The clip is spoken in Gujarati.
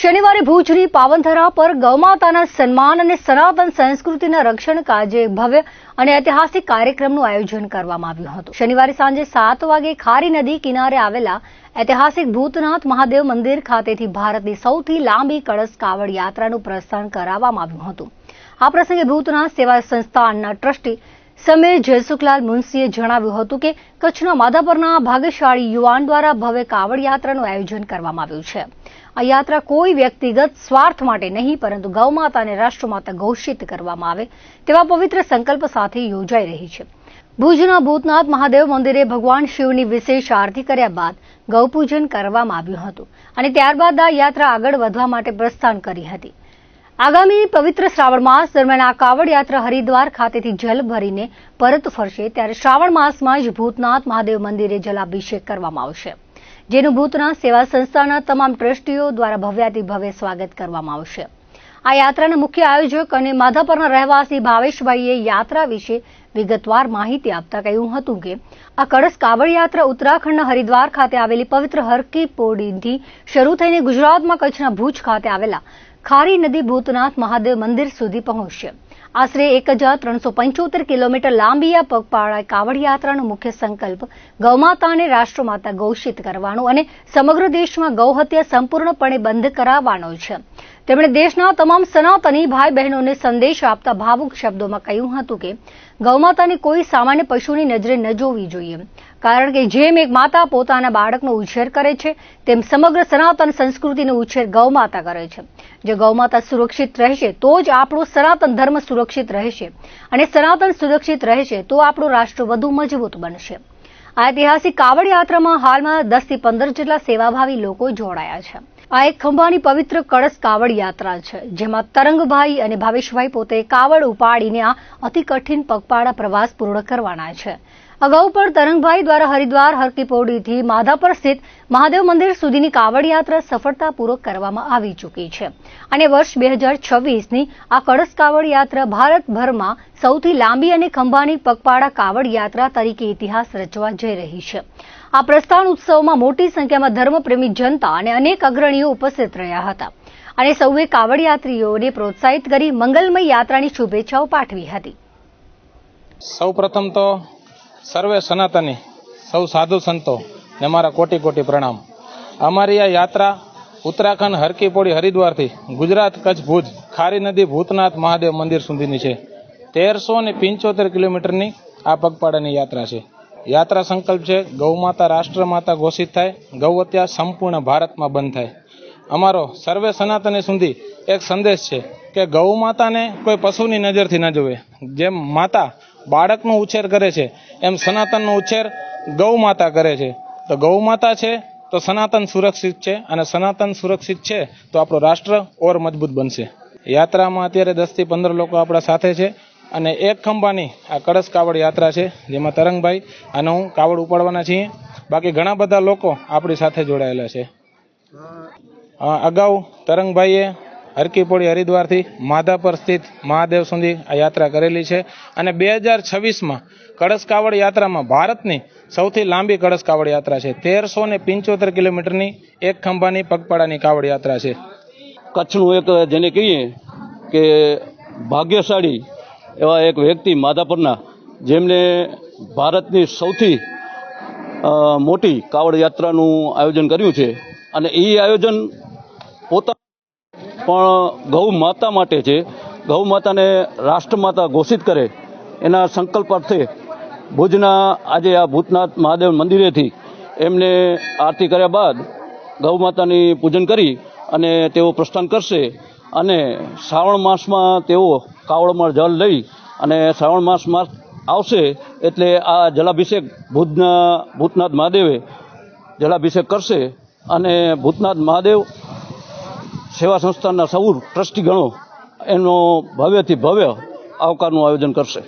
શનિવારે ભુજની પાવનધરા પર ગૌમાતાના સન્માન અને સનાતન સંસ્કૃતિના રક્ષણ કાજે ભવ્ય અને ઐતિહાસિક કાર્યક્રમનું આયોજન કરવામાં આવ્યું હતું। શનિવારે સાંજે 7 વાગે ખારી નદી કિનારે આવેલા ઐતિહાસિક ભૂતનાથ મહાદેવ મંદિર ખાતેથી ભારતની સૌથી લાંબી કળશ કાવડ યાત્રાનું પ્રસ્થાન કરાવવામાં આવ્યું હતું। આ પ્રસંગે ભૂતનાથ સેવા સંસ્થાનના ટ્રસ્ટી સમીર જયસુખલાલ મુનશીએ જણાવ્યું હતું કે કચ્છના માધાપરના ભાગ્યશાળી યુવાન દ્વારા ભવ્ય કાવડ યાત્રાનું આયોજન કરવામાં આવ્યું છે। આ યાત્રા કોઈ વ્યક્તિગત સ્વાર્થ માટે નહીં પરંતુ ગૌમાતાને રાષ્ટ્રમાતા ઘોષિત કરવામાં આવે તેવા પવિત્ર સંકલ્પ સાથે યોજાઈ રહી છે। ભુજના ભૂતનાથ મહાદેવ મંદિરે ભગવાન શિવની વિશેષ આરતી કર્યા બાદ ગૌપૂજન કરવામાં આવ્યું હતું અને ત્યારબાદ આ યાત્રા આગળ વધવા માટે પ્રસ્થાન કરી હતી। આગામી પવિત્ર શ્રાવણ માસ દરમિયાન આ કાવડ યાત્રા હરિદ્વાર ખાતેથી જલ ભરીને પરત ફરશે ત્યારે શ્રાવણ માસમાં જ ભૂતનાથ મહાદેવ મંદિરે જલાભિષેક કરવામાં આવશે, જેનું ભૂતનાથ સેવા સંસ્થાના તમામ ટ્રસ્ટીઓ દ્વારા ભવ્યાતિ ભવ્ય સ્વાગત કરવામાં આવશે। આ યાત્રાના મુખ્ય આયોજક અને માધાપરના રહેવાસી ભાવેશભાઈએ યાત્રા વિશે વિગતવાર માહિતી આપતા કહ્યું હતું કે આ કળશ કાવડ યાત્રા ઉત્તરાખંડના હરિદ્વાર ખાતે આવેલી પવિત્ર હરકી પૌડીથી શરૂ થઈને ગુજરાતમાં કચ્છના ભુજ ખાતે આવેલા ખારી નદી ભૂતનાથ મહાદેવ મંદિર સુધી પહોંચશે। આશરે 1375 કિલોમીટર લાંબી આ પગપાળા કાવડ યાત્રાનો મુખ્ય સંકલ્પ ગૌમાતાને રાષ્ટ્રમાતા ઘોષિત કરવાનો અને સમગ્ર દેશમાં ગૌહત્યા સંપૂર્ણપણે બંધ કરાવવાનો છે। તેમણે દેશના તમામ સનાતની ભાઈ બહેનોને સંદેશ આપતા ભાવુક શબ્દોમાં કહ્યું હતું કે ગૌમાતાને કોઈ સામાન્ય પશુની નજરે ન જોવી જોઈએ, કારણ કે જેમ એક માતા પોતાના બાળકનો ઉછેર કરે છે તેમ સમગ્ર સનાતન સંસ્કૃતિનો ઉછેર ગૌમાતા કરે છે। જો ગૌમાતા સુરક્ષિત રહેશે તો જ આપણો સનાતન ધર્મ સુરક્ષિત રહેશે અને સનાતન સુરક્ષિત રહેશે તો આપણું રાષ્ટ્ર વધુ મજબૂત બનશે। આ ઐતિહાસિક કાવડ યાત્રામાં હાલમાં 10 થી 15 જેટલા સેવાભાવી લોકો જોડાયા છે। આ એક ખંભાની પવિત્ર કળશ કાવડ યાત્રા છે, જેમાં તરંગભાઈ અને ભાવેશભાઈ પોતે કાવડ ઉપાડીને આ અતિ કઠિન પગપાળા પ્રવાસ પૂર્ણ કરવાના છે। અગાઉ પણ તરંગભાઈ દ્વારા હરિદ્વાર હરકી પૌડીથી માધાપર સ્થિત મહાદેવ મંદિર સુધીની કાવડ યાત્રા સફળતાપૂર્વક કરવામાં આવી ચૂકી છે અને વર્ષ 2026ની આ કળશ કાવડ યાત્રા ભારતભરમાં સૌથી લાંબી અને ખંભાની પગપાળા કાવડ યાત્રા તરીકે ઇતિહાસ રચવા જઈ રહી છે। આ પ્રસ્થાન ઉત્સવમાં મોટી સંખ્યામાં ધર્મપ્રેમી જનતા અને અનેક અગ્રણીઓ ઉપસ્થિત રહ્યા હતા અને સૌએ કાવડ યાત્રીઓને પ્રોત્સાહિત કરી મંગલમય યાત્રાની શુભેચ્છાઓ પાઠવી હતી। સૌપ્રથમ તો સર્વે સનાતની સૌ સાધુ સંતો ને મારા કોટી કોટી પ્રણામ। અમારી આ યાત્રા ઉત્તરાખંડ હરકી પૌડી હરિદ્વારથી ગુજરાત કચ્છ ભુજ ખારી નદી ભૂતનાથ મહાદેવ મંદિર સુધીની છે। 1375 કિલોમીટરની આ પગપાળાની યાત્રા છે। યાત્રા સંકલ્પ છે ગૌમાતા રાષ્ટ્રમાતા ઘોષિત થાય, ગૌહત્યા સંપૂર્ણ ભારતમાં બંધ થાય। અમારો સર્વે સનાતની સુધી એક સંદેશ છે કે ગૌમાતાને કોઈ પશુની નજરથી ન જોવે। જેમ માતા બાળકનો ઉછેર કરે છે એમ સનાતનનો ઉછેર ગૌમાતા કરે છે। તો ગૌમાતા છે તો સનાતન સુરક્ષિત છે અને સનાતન સુરક્ષિત છે તો આપણું રાષ્ટ્ર ઓર મજબૂત બનશે। યાત્રામાં અત્યારે 10 થી 15 લોકો આપણા સાથે છે અને એક ખંભાની આ કળશ કાવડ યાત્રા છે, જેમાં તરંગભાઈ અને હું કાવડ ઉપાડવાના છીએ। બાકી ઘણા બધા લોકો આપણી સાથે જોડાયેલા છે। અગાઉ તરંગભાઈએ હરકી પૌડી હરિદ્વારથી માધાપર સ્થિત મહાદેવ સુધી આ યાત્રા કરેલી છે અને 2026માં કળશ કાવડ યાત્રામાં ભારતની સૌથી લાંબી કળશ કાવડ યાત્રા છે। 1375 કિલોમીટરની એક ખંભાની પગપાળાની કાવડ યાત્રા છે। કચ્છનું એક જેને કહીએ કે ભાગ્યશાળી એવા એક વ્યક્તિ માધાપરના, જેમને ભારતની સૌથી મોટી કાવડ યાત્રાનું આયોજન કર્યું છે અને એ આયોજન પોતા પણ ગૌ માતા માટે છે। ગૌ માતાને રાષ્ટ્રમાતા ઘોષિત કરે એના સંકલ્પ અર્થે ભુજના આજે આ ભૂતનાથ મહાદેવ મંદિરેથી એમને આરતી કર્યા બાદ ગૌ માતાની પૂજન કરી અને તેઓ પ્રસ્થાન કરશે અને શ્રાવણ માસમાં તેઓ કાવડમાં જલ લઈ અને શ્રાવણ માસમાં આવશે એટલે આ જલાભિષેક ભૂતનાથ મહાદેવે જલાભિષેક કરશે અને ભૂતનાથ મહાદેવ સેવા સંસ્થાના સૌ ટ્રસ્ટીગણો એનો ભવ્યથી ભવ્ય આવકારનું આયોજન કરશે।